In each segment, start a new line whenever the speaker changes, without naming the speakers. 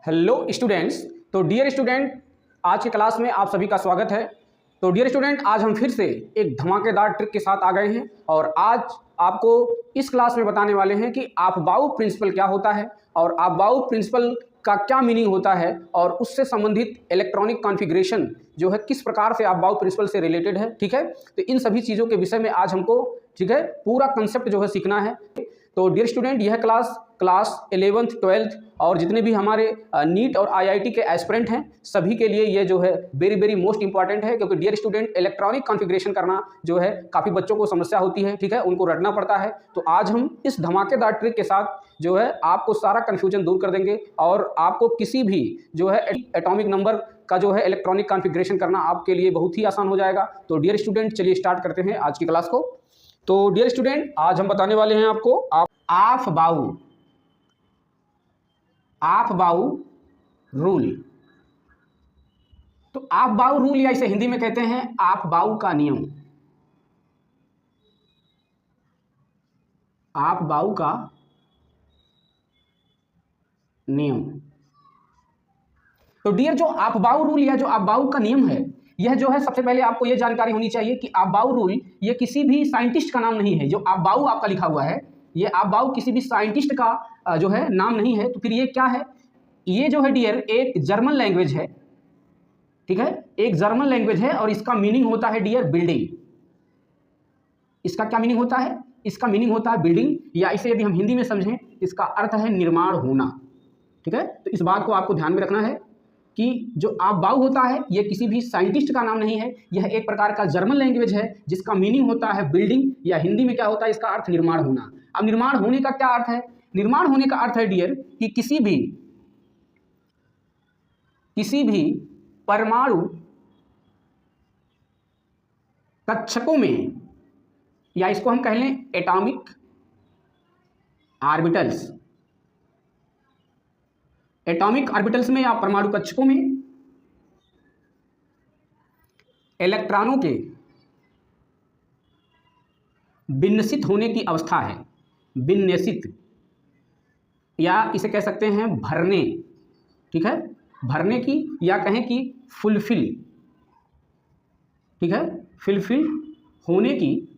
Hello students. तो dear student, आज की क्लास में आप सभी का स्वागत है। तो डियर स्टूडेंट, आज हम फिर से एक धमाकेदार ट्रिक के साथ आ गए हैं और आज आपको इस क्लास में बताने वाले हैं कि आपबाउ प्रिंसिपल क्या होता है और आपबाउ प्रिंसिपल का क्या मीनिंग होता है और उससे संबंधित इलेक्ट्रॉनिक कॉन्फ़िगरेशन जो है किस प्रकार से आपबाउ प्रिंसिपल से रिलेटेड है। ठीक है, तो इन सभी चीज़ों के विषय में आज हमको ठीक है पूरा कंसेप्ट जो है सीखना है। तो डियर स्टूडेंट, यह क्लास 11th 12th और जितने भी हमारे नीट और आईआईटी के एस्पिरेंट हैं सभी के लिए ये जो है वेरी मोस्ट इंपॉर्टेंट है, क्योंकि डियर स्टूडेंट इलेक्ट्रॉनिक कॉन्फ़िगरेशन करना जो है काफ़ी बच्चों को समस्या होती है। ठीक है, उनको रटना पड़ता है। तो आज हम इस धमाकेदार ट्रिक के साथ जो है आपको सारा कन्फ्यूजन दूर कर देंगे और आपको किसी भी जो है एटॉमिक नंबर का जो है इलेक्ट्रॉनिक कॉन्फ़िगरेशन करना आपके लिए बहुत ही आसान हो जाएगा। तो डियर स्टूडेंट, चलिए स्टार्ट करते हैं आज की क्लास को। तो डियर स्टूडेंट, आज हम बताने वाले हैं आपको आपबाउ रूल। तो आपबाउ रूल या इसे हिंदी में कहते हैं आपबाउ का नियम। आपबाउ का नियम। तो डियर, जो आपबाउ रूल या जो आपबाउ का नियम है, यह जो है सबसे पहले आपको यह जानकारी होनी चाहिए कि आपबाउ रूल ये किसी भी साइंटिस्ट का नाम नहीं है। जो आपबाउ आपका लिखा हुआ है, ये आपबाउ किसी भी साइंटिस्ट का जो है नाम नहीं है। तो फिर ये क्या है? ये जो है डियर एक जर्मन लैंग्वेज है। ठीक है, एक जर्मन लैंग्वेज है और इसका मीनिंग होता है डियर बिल्डिंग। इसका क्या मीनिंग होता है? इसका मीनिंग होता है बिल्डिंग, या इसे यदि हम हिंदी में समझें इसका अर्थ है निर्माण होना। ठीक है, तो इस बात को आपको ध्यान में रखना है कि जो आपबाउ होता है यह किसी भी साइंटिस्ट का नाम नहीं है। यह एक प्रकार का जर्मन लैंग्वेज है जिसका मीनिंग होता है बिल्डिंग, या हिंदी में क्या होता है इसका अर्थ निर्माण होना। अब निर्माण होने का क्या अर्थ है? निर्माण होने का अर्थ है डियर कि किसी भी परमाणु कक्षकों में, या इसको हम कह लें एटॉमिक ऑर्बिटल्स, एटॉमिक ऑर्बिटल्स में या परमाणु कक्षकों में इलेक्ट्रॉनों के विन्यासित होने की अवस्था है। विन्यासित, या इसे कह सकते हैं भरने। ठीक है, भरने की, या कहें कि फुलफिल। ठीक है, फुलफिल होने की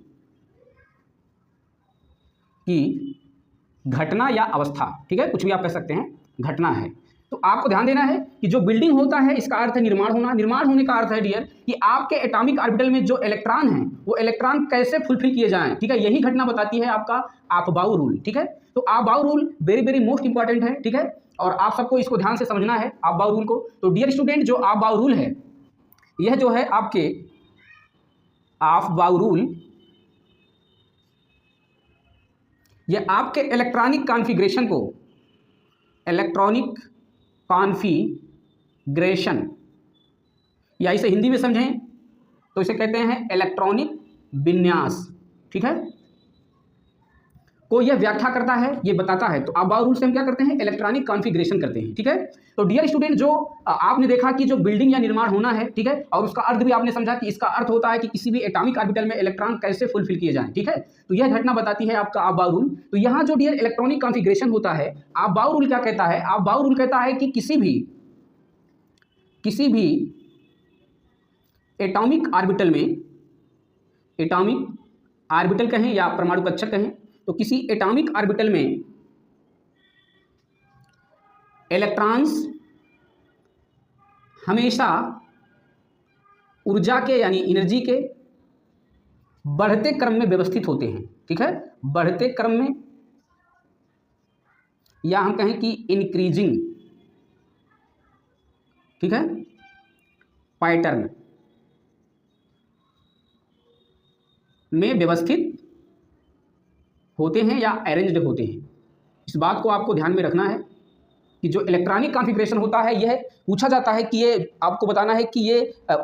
घटना या अवस्था। ठीक है, कुछ भी आप कह सकते हैं, घटना है। तो आपको ध्यान देना है कि जो बिल्डिंग होता है इसका अर्थ है निर्माण होना। निर्माण होने का अर्थ है डियर कि आपके एटॉमिक ऑर्बिटल में जो इलेक्ट्रॉन हैं वो इलेक्ट्रॉन कैसे फुलफिल किए जाएं। ठीक है, यही घटना बताती है आपका आपबाउ रूल। ठीक है, तो आपबाउ रूल वेरी मोस्ट इंपॉर्टेंट है। ठीक है, और आप सबको इसको ध्यान से समझना है आपबाउ रूल को। तो डियर स्टूडेंट, जो आपबाउ रूल है यह जो है आपके आपबाउ रूल, यह आपके इलेक्ट्रॉनिक कॉन्फ़िगरेशन को, इलेक्ट्रॉनिक कॉन्फ़िगरेशन, या इसे हिंदी में समझें तो इसे कहते हैं इलेक्ट्रॉनिक विन्यास। ठीक है, को यह व्याख्या करता है, ये बताता है। तो आपबाउ रूल से हम क्या करते हैं? इलेक्ट्रॉनिक कॉन्फ़िगरेशन करते हैं। ठीक है, तो डियर स्टूडेंट, जो आपने देखा कि जो बिल्डिंग या निर्माण होना है, ठीक है, और उसका अर्थ भी आपने समझा कि इसका अर्थ होता है कि किसी भी एटॉमिक ऑर्बिटल में इलेक्ट्रॉन कैसे फुलफिल किए जाएं। ठीक है, तो यह घटना बताती है आपका आपबाउ रूल। तो यहाँ जो डियर इलेक्ट्रॉनिक कॉन्फ़िगरेशन होता है, आपबाउ रूल क्या कहता है? आपबाउ रूल कहता है कि किसी भी एटॉमिक ऑर्बिटल में, एटॉमिक ऑर्बिटल कहें या परमाणु कक्षक कहें, तो किसी एटॉमिक ऑर्बिटल में इलेक्ट्रॉन्स हमेशा ऊर्जा के यानी एनर्जी के बढ़ते क्रम में व्यवस्थित होते हैं। ठीक है, बढ़ते क्रम में, या हम कहें कि इंक्रीजिंग, ठीक है, पैटर्न में व्यवस्थित होते हैं या अरेंज्ड होते हैं। इस बात को आपको ध्यान में रखना है कि जो इलेक्ट्रॉनिक कॉन्फ़िगरेशन होता है यह पूछा जाता है कि ये आपको बताना है कि ये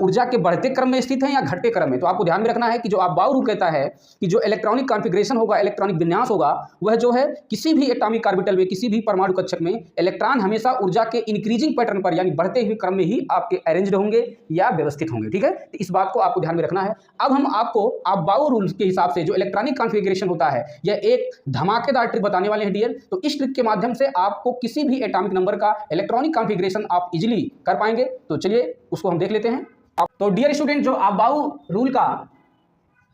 ऊर्जा के बढ़ते क्रम में स्थित है या घटते क्रम में। तो आपको ध्यान में रखना है कि जो आपबाउ रूल कहता है कि जो इलेक्ट्रॉनिक कॉन्फ़िगरेशन होगा, इलेक्ट्रॉनिक विन्यास होगा, वह जो है किसी भी एटॉमिक ऑर्बिटल में, किसी भी परमाणु कक्षक में इलेक्ट्रॉन हमेशा ऊर्जा के इंक्रीजिंग पैटर्न पर यानी बढ़ते हुए क्रम में ही आपके अरेंज्ड होंगे या व्यवस्थित होंगे। ठीक है, तो इस बात को आपको ध्यान में रखना है। अब हम आपको आपबाउ रूल के हिसाब से जो इलेक्ट्रॉनिक कॉन्फ़िगरेशन होता है, यह एक धमाकेदार ट्रिक बताने वाले हैं डियर। तो इस ट्रिक के माध्यम से आपको किसी भी एटॉमिक एटॉमिक नंबर का इलेक्ट्रॉनिक कॉन्फ़िगरेशन आप इजीली कर पाएंगे। तो चलिए उसको हम देख लेते हैं। तो डियर स्टूडेंट, जो अबाउ रूल का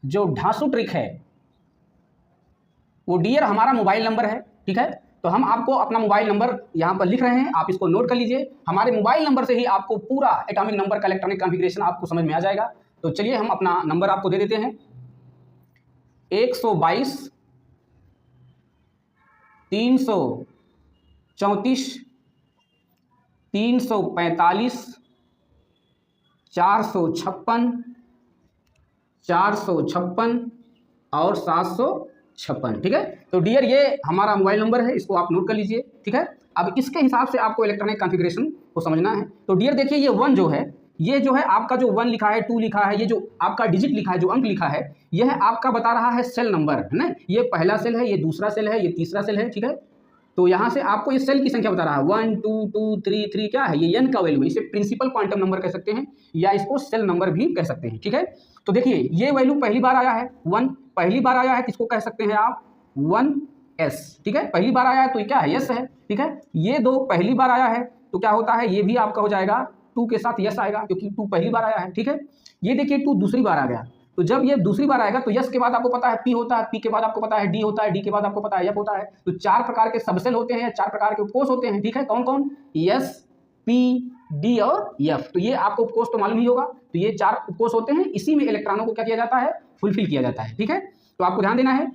जो ढांसू ट्रिक है वो डियर हमारा मोबाइल नंबर है, ठीक है। तो हम आपको अपना मोबाइल नंबर यहाँ पर लिख रहे हैं, आप इसको नोट कर लीजिए। हमारे मोबाइल नंबर से ही आपको पूरा एटॉमिक नंबर का इलेक्ट्रॉनिक कॉन्फ़िगरेशन आपको समझ में आ जाएगा। तो चलिए हम अपना नंबर आपको दे देते हैं 122 334 345 456 456 और 756, ठीक है। तो डियर ये हमारा मोबाइल नंबर है, इसको आप नोट कर लीजिए, ठीक है। अब इसके हिसाब से आपको इलेक्ट्रॉनिक कॉन्फ़िगरेशन को समझना है। तो डियर देखिए, ये 1 जो है, ये जो है आपका जो 1 लिखा है, 2 लिखा है, ये जो आपका डिजिट लिखा है, जो अंक लिखा है, यह आपका बता रहा है सेल नंबर, है ना। ये पहला सेल है, ये दूसरा सेल है, ये तीसरा सेल है, ठीक है। तो यहाँ से आपको ये सेल की संख्या बता रहा है 1 2 2 3 3 क्या है, ये n का वैल्यू है। इसे प्रिंसिपल क्वांटम नंबर कह सकते हैं या इसको सेल नंबर भी कह सकते हैं, ठीक है। तो देखिए ये वैल्यू पहली बार आया है 1, पहली बार आया है, किसको कह सकते हैं आप 1s, ठीक है। पहली बार आया है तो ये क्या है, यस है, ठीक है। ये 2 पहली बार आया है तो क्या होता है, ये भी आपका हो जाएगा 2 के साथ यस आएगा, क्योंकि 2 पहली बार आया है, ठीक है। ये देखिए 2 दूसरी बार आ गया, तो जब ये दूसरी बार आएगा तो यस के बाद आपको पता है पी होता है, पी के बाद आपको पता है डी होता है, डी के बाद आपको पता है एफ होता है। तो 4 प्रकार के सबसेल होते हैं, 4 प्रकार के उपकोष होते हैं, ठीक है। कौन कौन, एस, पी, डी और एफ। तो ये आपको उपकोष तो मालूम ही होगा। तो ये 4 उपकोष होते हैं, इसी में इलेक्ट्रॉनों को क्या किया जाता है, फुलफिल किया जाता है, ठीक है। तो आपको ध्यान देना है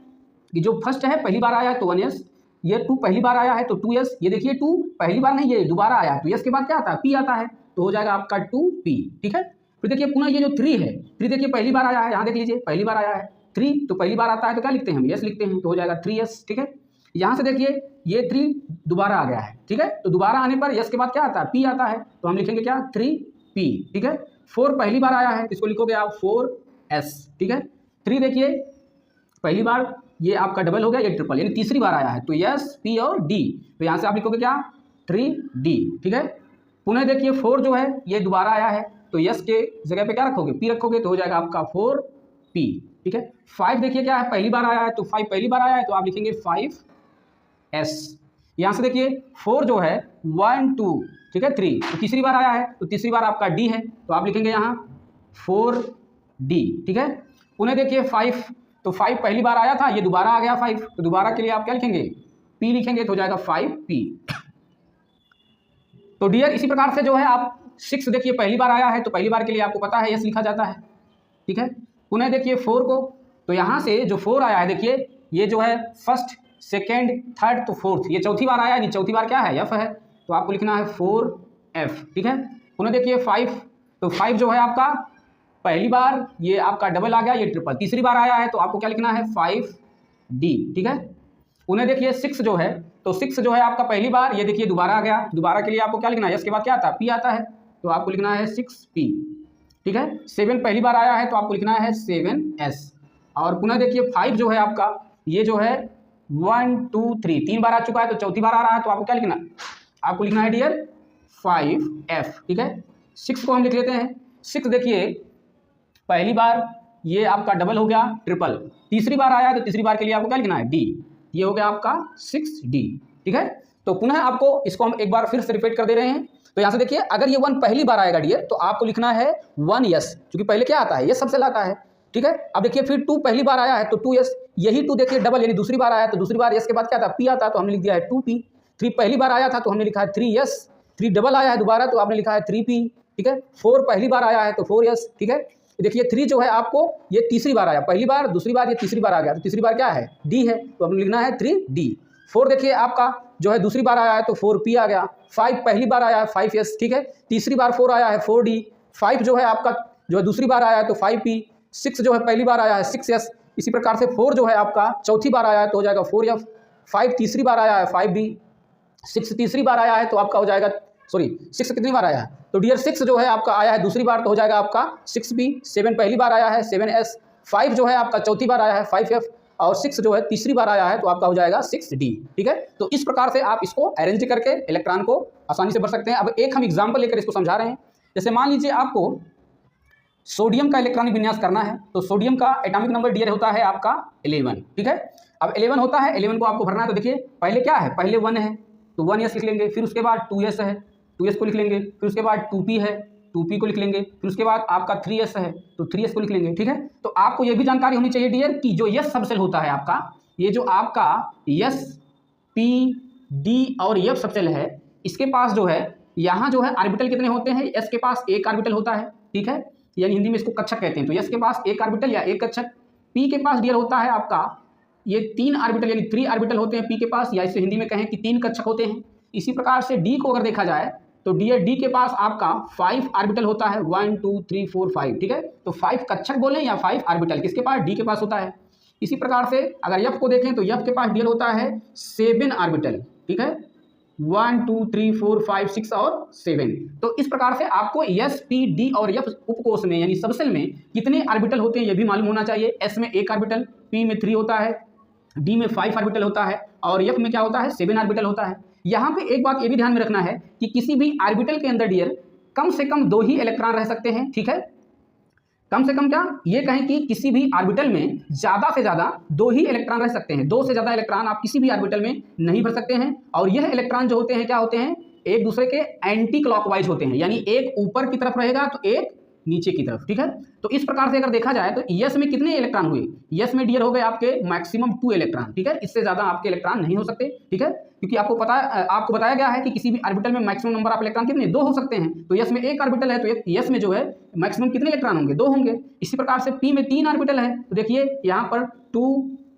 कि जो फर्स्ट है पहली बार आया है तो 1s, ये 2 पहली बार आया है तो 2s, ये देखिए 2 पहली बार नहीं, ये दोबारा आया है तो s के बाद क्या आता है, p आता है, तो हो जाएगा आपका 2p, ठीक है। फिर देखिए पुनः ये जो 3 है, 3 देखिए पहली बार आया है, यहाँ देख लीजिए पहली बार आया है 3, तो पहली बार आता है तो क्या लिखते हैं हम, यस लिखते हैं, तो हो जाएगा 3s, ठीक है। यहाँ से देखिए ये 3 दोबारा आ गया है, ठीक है। तो दोबारा आने पर यस के बाद क्या आता है, p आता है, तो हम लिखेंगे क्या 3p, ठीक है। 4 पहली बार आया है, इसको लिखोगे आप 4s, ठीक है। 3 देखिए पहली बार, ये आपका डबल हो गया, ये ट्रिपल, यानी तीसरी बार आया है तो यस, पी और डी, तो यहाँ से आप लिखोगे क्या 3d, ठीक है। पुनः देखिए 4 जो है ये दोबारा आया है तो यस के जगह पे क्या रखोगे, पी रखोगे, तो हो जाएगा आपका 4p, ठीक है। 5 देखिए क्या है, पहली बार आया है तो 5 पहली बार आया है तो आप लिखेंगे 5s। यहाँ से देखिए 4 जो है 1 2, ठीक है, 3, तो तीसरी बार आया है तो तीसरी बार आपका डी है, तो आप लिखेंगे यहाँ 4d, ठीक है। पुनः देखिए 5, तो 5 पहली बार आया था, ये दोबारा आ गया 5, तो दोबारा के लिए आप क्या लिखेंगे, p लिखेंगे, तो हो जाएगा 5p। तो डियर इसी प्रकार से जो है आप 6 देखिए पहली बार आया है तो पहली बार के लिए आपको पता है यस लिखा जाता है, ठीक है। पुनः देखिए 4 को, तो यहाँ से जो 4 आया है देखिए ये जो है फर्स्ट, सेकेंड, थर्ड, तो फोर्थ, ये चौथी बार आया है, चौथी बार क्या है, एफ है, तो आपको लिखना है 4f, ठीक है। पुनः देखिए 5, तो 5 जो है आपका पहली बार, ये आपका डबल आ गया, ये ट्रिपल, तीसरी बार आया है तो आपको क्या लिखना है 5d, ठीक है। उन्हें देखिए 6 जो है, तो 6 जो है आपका पहली बार, ये देखिए दोबारा आ गया, दोबारा के लिए आपको क्या लिखना है, इसके बाद क्या आता है, p आता है, तो आपको लिखना है 6p, ठीक है। 7 पहली बार आया है तो आपको लिखना है 7s। और पुनः देखिए 5 जो है आपका, ये जो है 1 2 3 3 बार आ चुका है तो चौथी बार आ रहा है, तो आपको क्या लिखना, आपको लिखना है डियर 5f, ठीक है। 6 को हम लिख लेते हैं। 6 देखिए पहली बार ये आपका डबल हो गया, ट्रिपल, तीसरी बार आया है तो तीसरी बार के लिए आपको क्या लिखना है, d, ये हो गया आपका 6d, ठीक है। तो पुनः आपको इसको हम एक बार फिर से रिपीट कर दे रहे हैं। तो यहाँ से देखिए अगर ये 1 पहली बार आएगा डियर तो आपको लिखना है 1s, क्योंकि पहले क्या आता है, ये सबसे लाता है, ठीक है। अब देखिए फिर 2 पहली बार आया है तो 2s, यही 2 देखिए डबल, यानी दूसरी बार आया है तो दूसरी बार s के बाद क्या आता है, p आता है, तो हमने लिख दिया है 2p। 3 पहली बार आया था तो हमने लिखा है 3s, 3 डबल आया है दोबारा तो आपने लिखा है 3p, ठीक है। 4 पहली बार आया है तो 4s, ठीक है। देखिए 3 जो है आपको ये तीसरी बार आया, पहली बार, दूसरी बार, ये तीसरी बार आ गया, तो तीसरी बार क्या है, d है, तो हमने लिखना है 3d। 4 देखिए आपका जो है दूसरी बार आया है तो 4p आ गया। 5 पहली बार आया है 5s, ठीक है, तीसरी बार 4 आया है 4d। 5 जो है आपका जो है दूसरी बार आया है तो 5p। 6 जो है पहली बार आया है 6s, इसी प्रकार से 4 जो है आपका चौथी बार आया है तो हो जाएगा 4f। 5 तीसरी बार आया है 5d। 6 तीसरी बार आया है तो आपका हो जाएगा, सॉरी 6 कितनी बार आया है, तो डियर 6 जो है आपका आया है दूसरी बार तो हो जाएगा आपका 6p। 7 पहली बार आया है 7s। 5 जो है आपका चौथी बार आया है 5f, और 6 जो है तीसरी बार आया है तो आपका हो जाएगा 6d, ठीक है। तो इस प्रकार से आप इसको अरेंज करके इलेक्ट्रॉन को आसानी से भर सकते हैं। अब एक हम एग्जाम्पल लेकर इसको समझा रहे हैं। जैसे मान लीजिए आपको सोडियम का इलेक्ट्रॉनिक विन्यास करना है, तो सोडियम का एटॉमिक नंबर डियर होता है आपका 11, ठीक है। अब 11 होता है, 11 को आपको भरना है, तो देखिए पहले क्या है, पहले 1 है, तो 1s लिख लेंगे, फिर उसके बाद 2s है, 2s को लिख लेंगे, फिर उसके बाद 2p है, 2p को लिख लेंगे, फिर उसके बाद आपका 3s है तो 3s को लिख लेंगे। ठीक है, तो आपको ये भी जानकारी होनी चाहिए डियर कि जो s सबसेल होता है आपका, ये जो आपका s p d और f सबसेल है, इसके पास जो है यहाँ जो है ऑर्बिटल कितने होते हैं, s के पास एक ऑर्बिटल होता है। ठीक है, यानी हिंदी में इसको कक्षक कहते हैं। तो s के पास एक ऑर्बिटल या एक कक्षक, p के पास डियर होता है आपका ये 3 ऑर्बिटल यानी 3 ऑर्बिटल होते हैं p के पास, या इसे हिंदी में कहें कि 3 कक्षक होते हैं। इसी प्रकार से d को अगर देखा जाए तो डियर d के पास आपका 5 ऑर्बिटल होता है, 1 2 3 4 5। ठीक है, तो 5 कक्षक बोलें या 5 ऑर्बिटल किसके पास, d के पास होता है। इसी प्रकार से अगर f को देखें तो f के पास डियर होता है 7 ऑर्बिटल। ठीक है, 1 2 3 4 5 6 और 7। तो इस प्रकार से आपको s p d और f उपकोष में यानी सबसेल में कितने ऑर्बिटल होते हैं यह भी मालूम होना चाहिए। s में 1 ऑर्बिटल, p में 3 होता है, d में 5 ऑर्बिटल होता है और f में क्या होता है 7 ऑर्बिटल होता है। यहाँ पे एक बात ये भी ध्यान में रखना है कि किसी भी ऑर्बिटल के अंदर डियर कम से कम 2 ही इलेक्ट्रॉन रह सकते हैं। ठीक है, कम से कम क्या ये कहें कि किसी भी ऑर्बिटल में ज़्यादा से ज़्यादा 2 ही इलेक्ट्रॉन रह सकते हैं। 2 से ज़्यादा इलेक्ट्रॉन आप किसी भी ऑर्बिटल में नहीं भर सकते हैं। और यह इलेक्ट्रॉन जो होते हैं क्या होते हैं, एक दूसरे के एंटी क्लॉकवाइज होते हैं, यानी एक ऊपर की तरफ रहेगा तो एक नीचे की तरफ। ठीक है, तो इस प्रकार से अगर देखा जाए तो s में कितने इलेक्ट्रॉन हुए, s में डियर हो गए आपके मैक्सिमम 2 इलेक्ट्रॉन। ठीक है, इससे ज़्यादा आपके इलेक्ट्रॉन नहीं हो सकते। ठीक है, क्योंकि आपको बताया गया है कि किसी भी ऑर्बिटल में मैक्सिमम नंबर ऑफ इलेक्ट्रॉन कितने 2 हो सकते हैं। तो s में 1 ऑर्बिटल है तो s में जो है मैक्सिमम कितने इलेक्ट्रॉन होंगे, 2 होंगे। इसी प्रकार से p में 3 ऑर्बिटल है तो देखिए यहाँ पर 2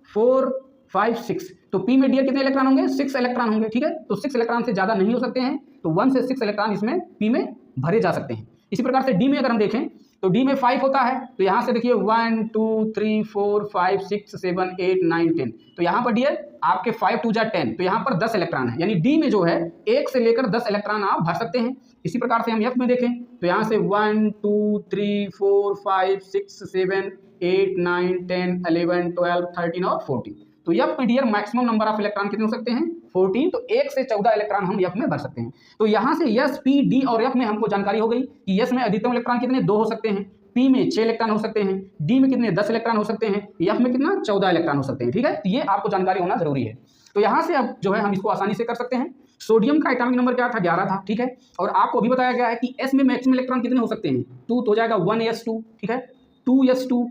4 5 6, तो p में डियर कितने इलेक्ट्रॉन होंगे, 6 इलेक्ट्रॉन होंगे। ठीक है, तो 6 इलेक्ट्रॉन से ज़्यादा नहीं हो सकते हैं, तो 1 से 6 इलेक्ट्रॉन इसमें p में भरे जा सकते हैं। इसी प्रकार से d में अगर हम देखें तो d में 5 होता है, तो यहाँ से देखिए 1 2 3 4 5 6 7 8 9 10, तो यहाँ पर डियर आपके 5 2 जा 10, तो यहाँ पर 10 इलेक्ट्रॉन है, यानी d में जो है 1 से लेकर 10 इलेक्ट्रॉन आप भर सकते हैं। इसी प्रकार से हम f में देखें तो यहाँ से 1 2 3 4 5 6 7 8 9 10 11 12 13 और 14, तो f में डियर मैक्सिमम नंबर ऑफ इलेक्ट्रॉन कितने हो सकते हैं, 14, तो 1 से 14 इलेक्ट्रॉन हम f में भर सकते हैं। तो यहाँ से s p d और f में हमको जानकारी हो गई कि s में अधिकतम इलेक्ट्रॉन कितने 2 हो सकते हैं, p में 6 इलेक्ट्रॉन हो सकते हैं, d में कितने 10 इलेक्ट्रॉन हो सकते हैं, f में कितना 14 इलेक्ट्रॉन हो सकते हैं। ठीक है, तो ये आपको जानकारी होना जरूरी है। तो यहाँ से अब जो है हम इसको आसानी से कर सकते हैं। सोडियम का एटॉमिक नंबर क्या था, 11 था। ठीक है, और आपको अभी बताया गया है कि s में मैक्सिमम इलेक्ट्रॉन कितने हो सकते हैं, 2, तो हो जाएगा 1s2। ठीक है, 2s2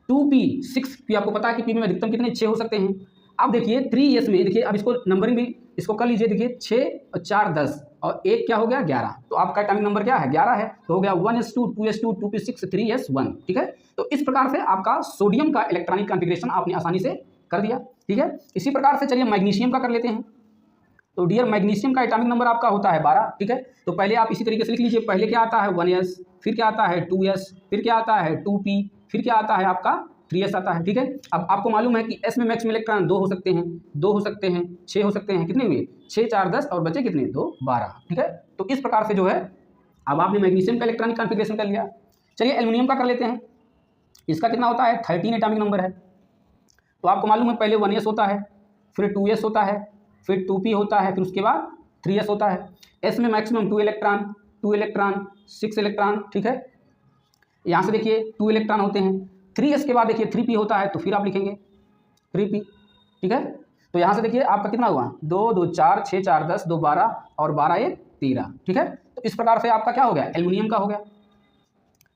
2p 6, कि आपको पता है कि p में अधिकतम कितने 6 हो सकते हैं। अब देखिए 3s में देखिए, अब इसको नंबरिंग भी इसको कर लीजिए, देखिए 6 और 4 10 और 1 क्या हो गया 11, तो आपका एटॉमिक नंबर क्या है 11 है, तो हो गया 1s2 2s2 2p6 3s1। ठीक है, तो इस प्रकार से आपका सोडियम का इलेक्ट्रॉनिक कॉन्फ़िगरेशन आपने आसानी से कर दिया। ठीक है, इसी प्रकार से चलिए मैग्नीशियम का कर लेते हैं। तो डियर मैग्नीशियम का एटॉमिक नंबर आपका होता है 12। ठीक है, तो पहले आप इसी तरीके से लिख लीजिए, पहले क्या आता है 1s, फिर क्या आता है 2s, फिर क्या आता है 2p, फिर क्या आता है आपका 3s आता है। ठीक है, अब आपको मालूम है कि s में मैक्सिमम इलेक्ट्रॉन 2 हो सकते हैं, 2 हो सकते हैं, 6 हो सकते हैं, कितने हुए 6 4 10 और बचे कितने 2 12। ठीक है, तो इस प्रकार से जो है अब आपने मैग्नीशियम का इलेक्ट्रॉनिक कॉन्फ़िगरेशन कर लिया। चलिए एल्युमिनियम का कर लेते हैं। इसका कितना होता है 13 एटॉमिक नंबर है। तो आपको मालूम है पहले 1s होता है, फिर 2s होता है, फिर 2p होता है, फिर उसके बाद 3s होता है। s में मैक्सिमम 2 इलेक्ट्रॉन 6 इलेक्ट्रॉन। ठीक है, यहाँ से देखिए 2 इलेक्ट्रॉन होते हैं। 3s के बाद देखिए 3p होता है, तो फिर आप लिखेंगे 3p। ठीक है, तो यहाँ से देखिए आपका कितना हुआ 2 2 4 6 4 10 2 12 और 12 1 13। ठीक है, तो इस प्रकार से आपका क्या हो गया एल्युमिनियम का हो गया।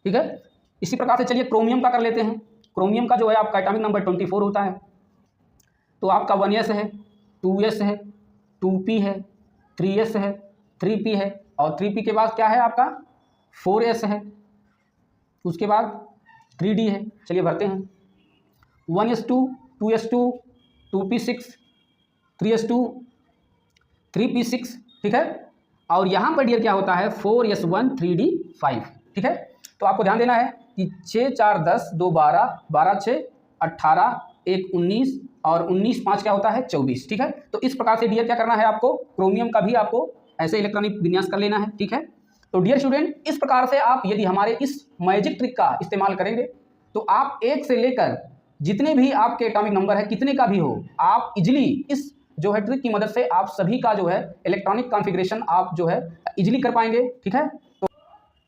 ठीक है, इसी प्रकार से चलिए क्रोमियम का कर लेते हैं। क्रोमियम का जो है आपका एटॉमिक नंबर 24 होता है। तो आपका 1s है, 2s है, 2p है, 3s है, 3p है और 3p के बाद क्या है आपका 4s है, उसके बाद 3d है। चलिए भरते हैं 1s2 2s2 2p6 3s2 3p6। ठीक है, और यहाँ पर डियर क्या होता है 4s1 3d5। ठीक है, तो आपको ध्यान देना है कि 6 4 10 2 12 12 6 18 1 19 और 19 5 क्या होता है 24। ठीक है, तो इस प्रकार से डियर क्या करना है आपको क्रोमियम का भी आपको ऐसे इलेक्ट्रॉनिक विन्यास कर लेना है। ठीक है, तो डियर स्टूडेंट इस प्रकार से आप यदि हमारे इस मैजिक ट्रिक का इस्तेमाल करेंगे तो आप 1 से लेकर जितने भी आपके एटॉमिक नंबर है कितने का भी हो, आप इजिली इस जो है ट्रिक की मदद से आप सभी का जो है इलेक्ट्रॉनिक कॉन्फ़िगरेशन आप जो है इजिली कर पाएंगे। ठीक है,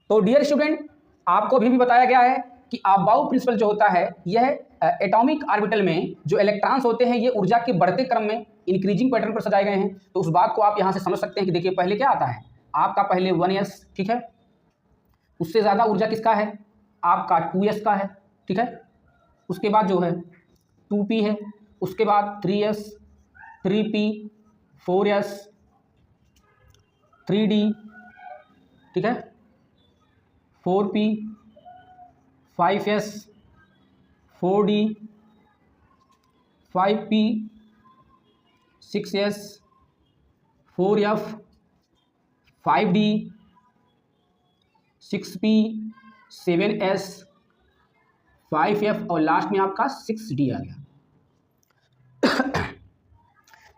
तो डियर स्टूडेंट आपको अभी भी बताया गया है कि अबाउ प्रिंसिपल जो होता है यह एटॉमिक ऑर्बिटल में जो इलेक्ट्रॉन्स होते हैं ये ऊर्जा के बढ़ते क्रम में इंक्रीजिंग पैटर्न पर सजाए गए हैं। तो उस बात को आप यहाँ से समझ सकते हैं कि देखिए पहले क्या आता है आपका, पहले 1s, ठीक है, उससे ज़्यादा ऊर्जा किसका है आपका 2s का है, ठीक है, उसके बाद जो है 2p है, उसके बाद 3s, 3p, 4s, 3d, ठीक है, 4p, 5s, 4d, 5p, 6s, 4f, 5d, 6p, 7s, 5f और लास्ट में आपका 6d आ गया।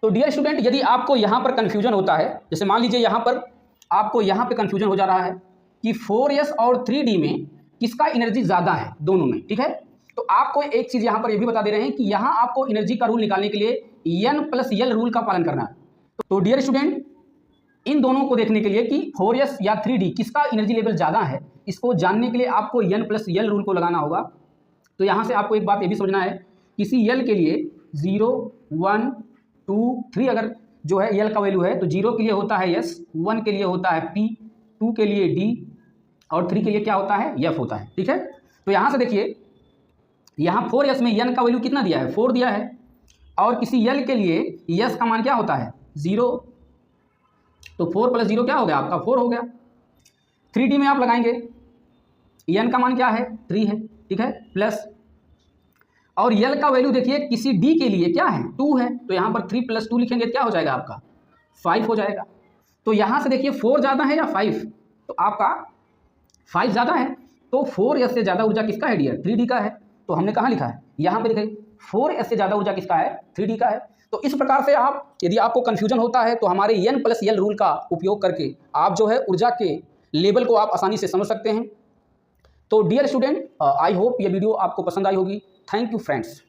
तो डियर स्टूडेंट, यदि आपको यहाँ पर कन्फ्यूजन होता है, जैसे मान लीजिए यहाँ पर आपको यहाँ पे कन्फ्यूजन हो जा रहा है कि 4s और 3d में किसका एनर्जी ज़्यादा है दोनों में, ठीक है, तो आपको एक चीज़ यहाँ पर ये भी बता दे रहे हैं कि यहाँ आपको एनर्जी का रूल निकालने के लिए n+l रूल का पालन करना है। तो डियर स्टूडेंट, इन दोनों को देखने के लिए कि 4s या 3d किसका एनर्जी लेवल ज़्यादा है, इसको जानने के लिए आपको n+l रूल को लगाना होगा। तो यहाँ से आपको एक बात ये भी समझना है, किसी l के लिए 0, 1, 2, 3 अगर जो है l का वैल्यू है तो 0 के लिए होता है s, 1 के लिए होता है p, 2 के लिए d और 3 के लिए क्या होता है f होता है, ठीक है। तो यहाँ से देखिए यहाँ 4s में n का वैल्यू कितना दिया है 4 दिया है, और किसी l के लिए s का मान क्या होता है 0, तो 4 + 0 क्या हो गया आपका 4 हो गया। 3d में आप लगाएंगे n का मान क्या है 3 है, ठीक है, प्लस और l का वैल्यू देखिए किसी d के लिए क्या है 2 है, तो यहाँ पर 3 + 2 लिखेंगे तो क्या हो जाएगा आपका 5 हो जाएगा। तो यहाँ से देखिए 4 ज़्यादा है या 5, तो आपका 5 ज़्यादा है, तो 4s से ज़्यादा ऊर्जा किसका है डियर 3d का है। तो हमने कहाँ लिखा है यहाँ पे लिखा 4s से ज़्यादा ऊर्जा किसका है 3d का है। तो इस प्रकार से आप, यदि आपको कन्फ्यूजन होता है तो हमारे n+l रूल का उपयोग करके आप जो है ऊर्जा के लेवल को आप आसानी से समझ सकते हैं। तो डियर स्टूडेंट, आई होप ये वीडियो आपको पसंद आई होगी। Thank you friends.